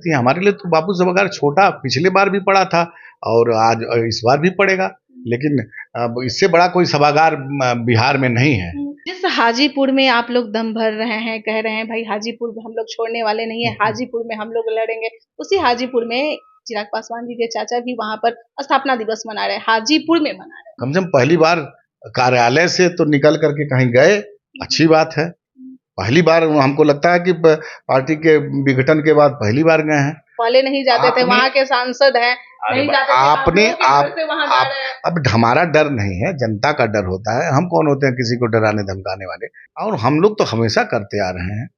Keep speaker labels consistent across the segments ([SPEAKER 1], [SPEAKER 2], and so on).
[SPEAKER 1] सकती हैं। हमारे लिए तो बापू सभागार छोटा पिछले बार भी पड़ा था और आज इस बार भी पड़ेगा, लेकिन अब इससे बड़ा कोई सभागार बिहार में नहीं है।
[SPEAKER 2] जिस हाजीपुर में आप लोग दम भर रहे हैं, कह रहे हैं भाई हाजीपुर हम लोग छोड़ने वाले नहीं है, हाजीपुर में हम लोग लड़ेंगे, उसी हाजीपुर में चिराग पासवान जी के चाचा भी वहां पर स्थापना दिवस मना रहे हैं, हाजीपुर में मना रहे हैं।
[SPEAKER 1] कम से कम पहली बार कार्यालय से तो निकल करके कहीं गए, अच्छी बात है। पहली बार हमको लगता है कि पार्टी के विघटन के बाद पहली बार गए हैं।
[SPEAKER 2] पहले नहीं जाते थे, वहाँ के सांसद हैं, नहीं जाते थे,
[SPEAKER 1] आपने
[SPEAKER 2] आप
[SPEAKER 1] अब हमारा डर नहीं है, जनता का डर होता है। हम कौन होते हैं किसी को डराने धमकाने वाले, और हम लोग तो हमेशा करते आ रहे हैं,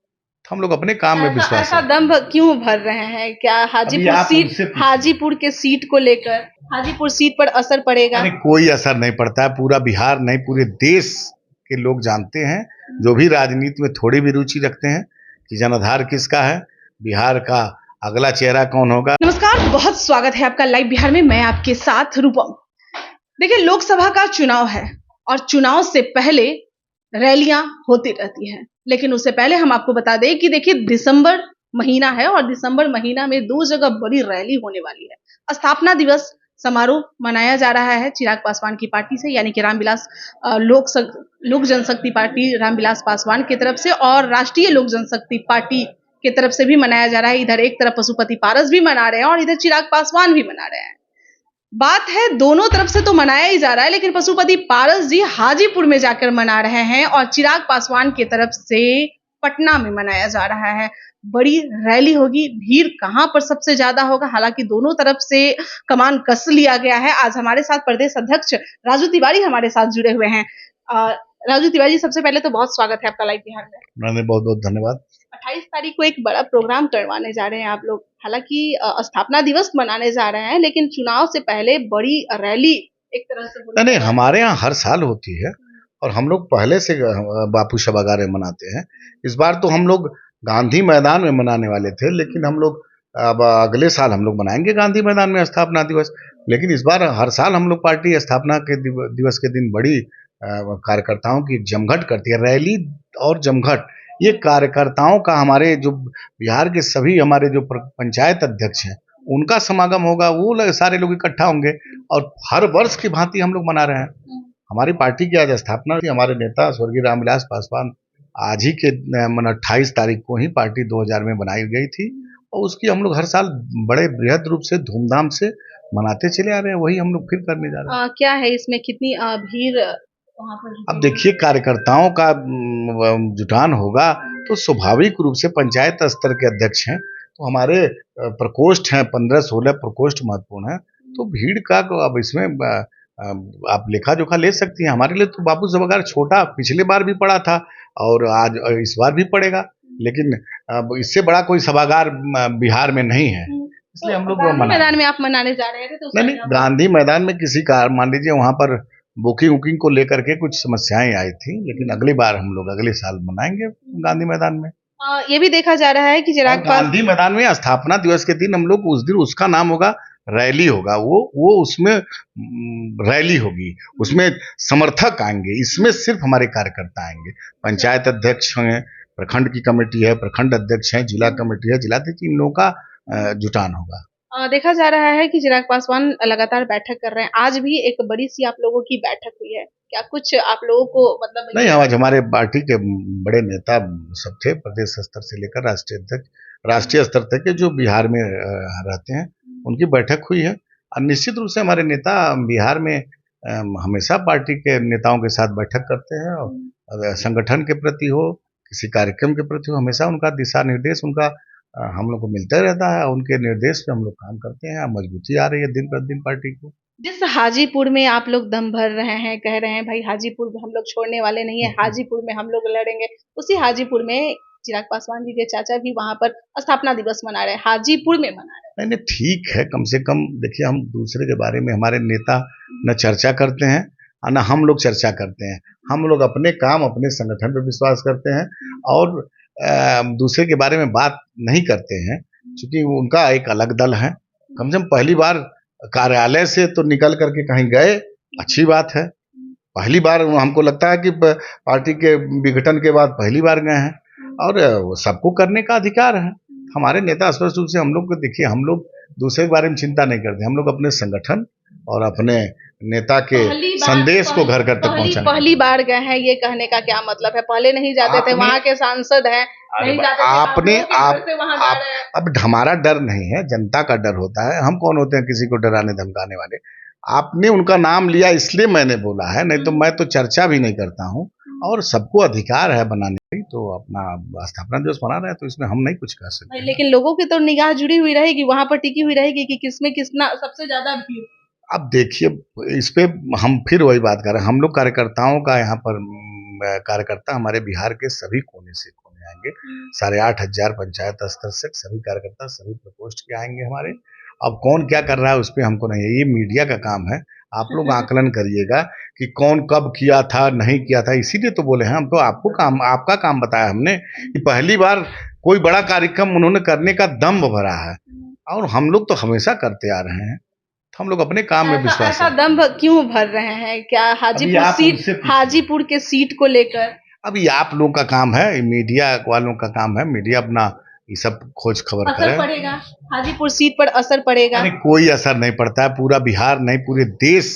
[SPEAKER 1] हम लोग अपने काम में विश्वास
[SPEAKER 2] ऐसा दम क्यों भर रहे हैं? क्या हाजीपुर के सीट को लेकर हाजीपुर सीट पर असर पड़ेगा?
[SPEAKER 1] अरे कोई असर नहीं पड़ता है, पूरा बिहार नहीं पूरे देश के लोग जानते हैं, जो भी राजनीति में थोड़ी भी रुचि रखते हैं, कि जनाधार किसका है, बिहार का अगला चेहरा कौन होगा।
[SPEAKER 2] नमस्कार, बहुत स्वागत है आपका लाइव बिहार में। मैं आपके साथ रूपम। देखिए, लोकसभा का चुनाव है और चुनाव से पहले रैलियां होती रहती हैं, लेकिन उससे पहले हम आपको बता दें कि देखिए दिसंबर महीना है और दिसंबर महीना में 2 जगह बड़ी रैली होने वाली है। स्थापना दिवस समारोह मनाया जा रहा है चिराग पासवान की पार्टी से, यानी कि रामविलास लोक जनशक्ति पार्टी रामविलास पासवान की तरफ से, और राष्ट्रीय लोक जनशक्ति पार्टी की तरफ से भी मनाया जा रहा है। इधर एक तरफ पशुपति पारस भी मना रहे हैं और इधर चिराग पासवान भी मना रहे हैं। बात है दोनों तरफ से तो मनाया ही जा रहा है, लेकिन पशुपति पारस जी हाजीपुर में जाकर मना रहे हैं और चिराग पासवान की तरफ से पटना में मनाया जा रहा है। बड़ी रैली होगी, भीड़ कहां पर सबसे ज्यादा होगा, हालांकि दोनों तरफ से कमान कस लिया गया है। आज हमारे साथ प्रदेश अध्यक्ष राजू तिवारी हमारे साथ जुड़े हुए हैं। राजू तिवारी, सबसे पहले तो बहुत स्वागत है आपका लाइव बिहार में।
[SPEAKER 1] बहुत बहुत धन्यवाद।
[SPEAKER 2] 28 तारीख को एक बड़ा प्रोग्राम करवाने जा रहे हैं आप लोग, हालांकि स्थापना दिवस मनाने जा रहे हैं, लेकिन चुनाव से पहले बड़ी रैली एक तरह से
[SPEAKER 1] नहीं, हमारे यहाँ हर साल होती है और हम लोग पहले से बापू सभागार में मनाते हैं। इस बार तो हम लोग गांधी मैदान में मनाने वाले थे, लेकिन हम लोग अब अगले साल हम लोग मनाएंगे गांधी मैदान में स्थापना दिवस। लेकिन इस बार हर साल हम लोग पार्टी स्थापना के दिवस के दिन बड़ी कार्यकर्ताओं की जमघट करती है, रैली और जमघट। ये कार्यकर्ताओं का, हमारे जो बिहार के सभी हमारे जो पंचायत अध्यक्ष हैं उनका समागम होगा, वो सारे लोग इकट्ठा होंगे और हर वर्ष की भांति हम लोग मना रहे हैं। हमारी पार्टी की आज स्थापना थी। हमारे नेता स्वर्गीय रामविलास पासवान आज ही के 28 तारीख को ही पार्टी 2000 में बनाई गई थी और उसकी हम लोग हर साल बड़े बृहद रूप से धूमधाम से मनाते चले आ रहे हैं, वही हम लोग फिर करने जा रहे हैं।
[SPEAKER 2] क्या है इसमें, कितनी भीड़ वहाँ पर?
[SPEAKER 1] अब देखिए, कार्यकर्ताओं का जुटान होगा तो स्वाभाविक रूप से पंचायत स्तर के अध्यक्ष हैं, तो हमारे प्रकोष्ठ हैं, 15-16 प्रकोष्ठ महत्वपूर्ण है, तो भीड़ का अब इसमें आप लेखा जोखा ले सकती हैं। हमारे लिए तो बापू सभागार छोटा पिछले बार भी पड़ा था और आज इस बार भी पड़ेगा, लेकिन अब इससे बड़ा कोई सभागार बिहार में नहीं है, इसलिए हम लोग
[SPEAKER 2] मैदान में आप मनाने जा रहे थे तो
[SPEAKER 1] नहीं, गांधी मैदान में किसी कार मान लीजिए वहां पर बुकिंग को लेकर के कुछ समस्याएं आई थी, लेकिन अगली बार हम लोग अगले साल मनाएंगे गांधी मैदान में।
[SPEAKER 2] ये भी देखा जा रहा है कि चिराग
[SPEAKER 1] गांधी मैदान में स्थापना दिवस के दिन हम लोग उस दिन उसका नाम होगा रैली होगा, वो उसमें रैली होगी, उसमें समर्थक आएंगे, इसमें सिर्फ हमारे कार्यकर्ता आएंगे। पंचायत अध्यक्ष हैं, प्रखंड की कमेटी है, प्रखंड अध्यक्ष है, जिला कमेटी है, जिलाध्यक्ष, इन लोगों का जुटान होगा।
[SPEAKER 2] देखा जा रहा है कि चिराग पासवान लगातार बैठक कर रहे हैं, आज भी एक बड़ी सी आप लोगों की बैठक हुई है, क्या कुछ आप लोगों को मतलब?
[SPEAKER 1] नहीं, आज हमारे पार्टी के बड़े नेता सब थे, प्रदेश स्तर से लेकर राष्ट्रीय स्तर तक के जो बिहार में रहते हैं उनकी बैठक हुई है। और निश्चित रूप से हमारे नेता बिहार में हमेशा पार्टी के नेताओं के साथ बैठक करते हैं और संगठन के प्रति हो, किसी कार्यक्रम के प्रति हो, हमेशा उनका दिशा निर्देश उनका हम लोग को मिलता रहता है। उनके निर्देश पे हम लोग काम करते हैं, मजबूती आ रही है दिन प्रतिदिन पार्टी को।
[SPEAKER 2] जिस हाजीपुर में आप लोग दम भर रहे हैं, कह रहे हैं भाई हाजीपुर हम लोग छोड़ने वाले नहीं है, हाजीपुर में हम लोग लड़ेंगे, उसी हाजीपुर में चिराग पासवान जी के चाचा भी वहां पर स्थापना दिवस मना रहे हैं, हाजीपुर में मना रहे हैं।
[SPEAKER 1] नहीं, ठीक है, कम से कम देखिए, हम दूसरे के बारे में हमारे नेता न चर्चा करते हैं और न हम लोग चर्चा करते हैं। हम लोग अपने काम, अपने संगठन पर विश्वास करते हैं और दूसरे के बारे में बात नहीं करते हैं, क्योंकि उनका एक अलग दल है। कम से कम पहली बार कार्यालय से तो निकल करके कहीं गए, अच्छी बात है। पहली बार हमको लगता है कि पार्टी के विघटन के बाद पहली बार गए हैं और सबको करने का अधिकार है। हमारे नेता स्पष्ट रूप से हम लोग को देखिए, हम लोग दूसरे के बारे में चिंता नहीं करते, हम लोग अपने संगठन और अपने नेता के संदेश को घर घर तक पहुंचाने।
[SPEAKER 2] पहली बार गए हैं, ये कहने का क्या मतलब है? पहले नहीं जाते थे, वहाँ के सांसद हैं, नहीं जाते थे,
[SPEAKER 1] आपने
[SPEAKER 2] आप वहाँ जा रहे हैं।
[SPEAKER 1] अब हमारा डर नहीं है, जनता का डर होता है। हम कौन होते हैं किसी को डराने धमकाने वाले? आपने उनका नाम लिया इसलिए मैंने बोला है, नहीं तो मैं तो चर्चा भी नहीं करता हूँ। और सबको अधिकार है बनाने की, तो अपना स्थापना दिवस मना रहे हैं, तो इसमें हम नहीं कुछ कर सकते।
[SPEAKER 2] लेकिन लोगों की तो निगाह जुड़ी हुई रहेगी, वहां पर टिकी हुई रहेगी कि किसमें कितना सबसे ज्यादा भीड़।
[SPEAKER 1] अब देखिए, इस पे हम फिर वही बात कर रहे हैं। हम लोग कार्यकर्ताओं का यहाँ पर कार्यकर्ता हमारे बिहार के सभी कोने से कोने आएंगे। 8,500 पंचायत स्तर से सभी कार्यकर्ता सभी प्रकोष्ठ के आएंगे हमारे। अब कौन क्या कर रहा है उस पर हमको नहीं है, ये मीडिया का काम है। आप लोग आकलन करिएगा कि कौन कब किया था नहीं किया था, इसीलिए तो बोले हैं हम। तो आपका काम बताया हमने कि पहली बार कोई बड़ा कार्यक्रम उन्होंने करने का दम्भ भरा है, और हम लोग तो हमेशा करते आ रहे हैं। तो हम लोग अपने काम में विश्वास
[SPEAKER 2] ऐसा दम्भ क्यों भर रहे हैं? क्या हाजीपुर के सीट को लेकर?
[SPEAKER 1] अभी आप लोगों का काम है, मीडिया वालों का काम है, मीडिया अपना ये सब खोज खबर करे।
[SPEAKER 2] असर पड़ेगा हाजीपुर सीट पर? असर पड़ेगा?
[SPEAKER 1] अरे कोई असर नहीं पड़ता है, पूरा बिहार नहीं पूरे देश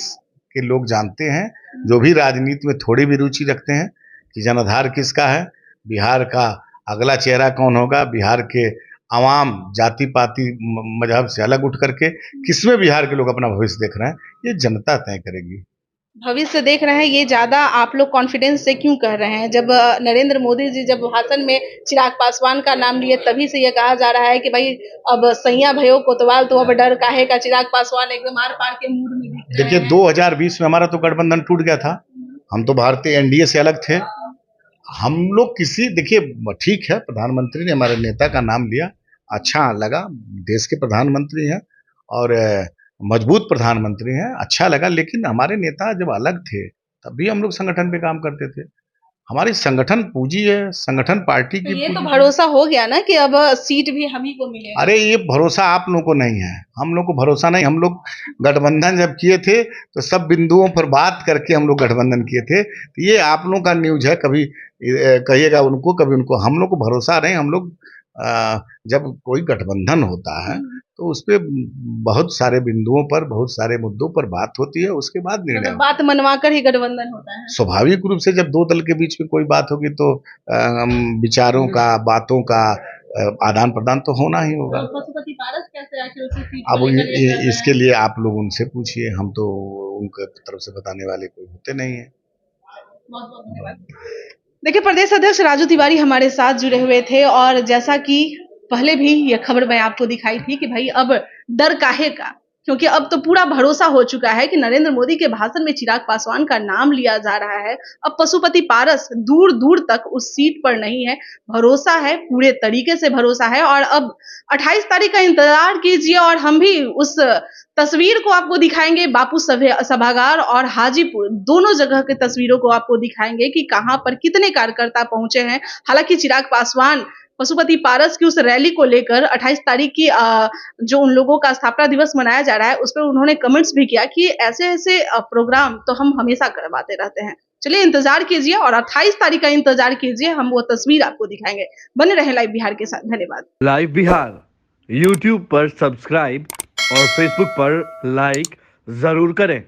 [SPEAKER 1] के लोग जानते हैं, जो भी राजनीति में थोड़ी भी रुचि रखते हैं, कि जनाधार किसका है, बिहार का अगला चेहरा कौन होगा, बिहार के आवाम जाति पाति मजहब से अलग उठ करके किसमें बिहार के लोग अपना भविष्य देख रहे हैं, ये जनता तय करेगी।
[SPEAKER 2] भविष्य देख रहे हैं, ये ज्यादा आप लोग कॉन्फिडेंस से क्यों कह रहे हैं? जब नरेंद्र मोदी जी जब भाषण में चिराग पासवान का नाम लिए, तभी से ये कहा जा रहा है कि भाई अब सैया भयो कोतवाल, तो अब डर काहे का। चिराग पासवान एकदम आर पार के मूड में दिख रहे हैं।
[SPEAKER 1] देखिए 2020 में हमारा तो गठबंधन टूट गया था, हम तो भारतीय एनडीए से अलग थे। हम लोग देखिए ठीक है, प्रधानमंत्री ने हमारे नेता का नाम लिया, अच्छा लगा, देश के प्रधानमंत्री हैं और मजबूत प्रधानमंत्री हैं, अच्छा लगा। लेकिन हमारे नेता जब अलग थे तब भी हम लोग संगठन पे काम करते थे। हमारी संगठन पूंजी है, संगठन पार्टी की।
[SPEAKER 2] ये तो भरोसा हो गया ना कि अब सीट भी हम ही को मिलेगा।
[SPEAKER 1] अरे ये भरोसा आप लोगों को नहीं है, हम लोग को भरोसा नहीं। हम लोग गठबंधन जब किए थे तो सब बिंदुओं पर बात करके हम लोग गठबंधन किए थे। तो ये आप लोगों का न्यूज है, कभी कहिएगा उनको कभी उनको। हम लोग को भरोसा नहीं। हम लोग जब कोई गठबंधन होता है तो उस पर बहुत सारे बिंदुओं पर बहुत सारे मुद्दों पर बात होती है, उसके बाद निर्णय।
[SPEAKER 2] बात मनवा कर ही गठबंधन होता है।
[SPEAKER 1] स्वाभाविक रूप से जब दो दल के बीच में कोई बात होगी तो विचारों का बातों का आदान प्रदान तो होना ही होगा।
[SPEAKER 2] पशुपति पारस कैसे आके उसी सीट
[SPEAKER 1] अब इसके लिए आप लोग उनसे पूछिए, हम तो उनके तरफ से बताने वाले कोई होते नहीं है।
[SPEAKER 2] बहुत बहुत धन्यवाद। देखिए, प्रदेश अध्यक्ष राजू तिवारी हमारे साथ जुड़े हुए थे, और जैसा कि पहले भी ये खबर मैं आपको दिखाई थी कि भाई अब डर काहे का, क्योंकि अब तो पूरा भरोसा हो चुका है कि नरेंद्र मोदी के भाषण में चिराग पासवान का नाम लिया जा रहा है। अब पशुपति पारस दूर दूर तक उस सीट पर नहीं है, भरोसा है, पूरे तरीके से भरोसा है। और अब 28 तारीख का इंतजार कीजिए, और हम भी उस तस्वीर को आपको दिखाएंगे। बापू सभागार और हाजीपुर दोनों जगह के तस्वीरों को आपको दिखाएंगे कि कहां पर कितने कार्यकर्ता पहुंचे हैं। हालांकि चिराग पासवान पशुपति पारस की उस रैली को लेकर 28 तारीख की जो उन लोगों का स्थापना दिवस मनाया जा रहा है, उस पर उन्होंने कमेंट्स भी किया कि ऐसे ऐसे प्रोग्राम तो हम हमेशा करवाते रहते हैं। चलिए इंतजार कीजिए, और 28 तारीख का इंतजार कीजिए, हम वो तस्वीर आपको दिखाएंगे। बने रहे लाइव बिहार के साथ। धन्यवाद।
[SPEAKER 3] लाइव बिहार यूट्यूब पर सब्सक्राइब और फेसबुक पर लाइक जरूर करें।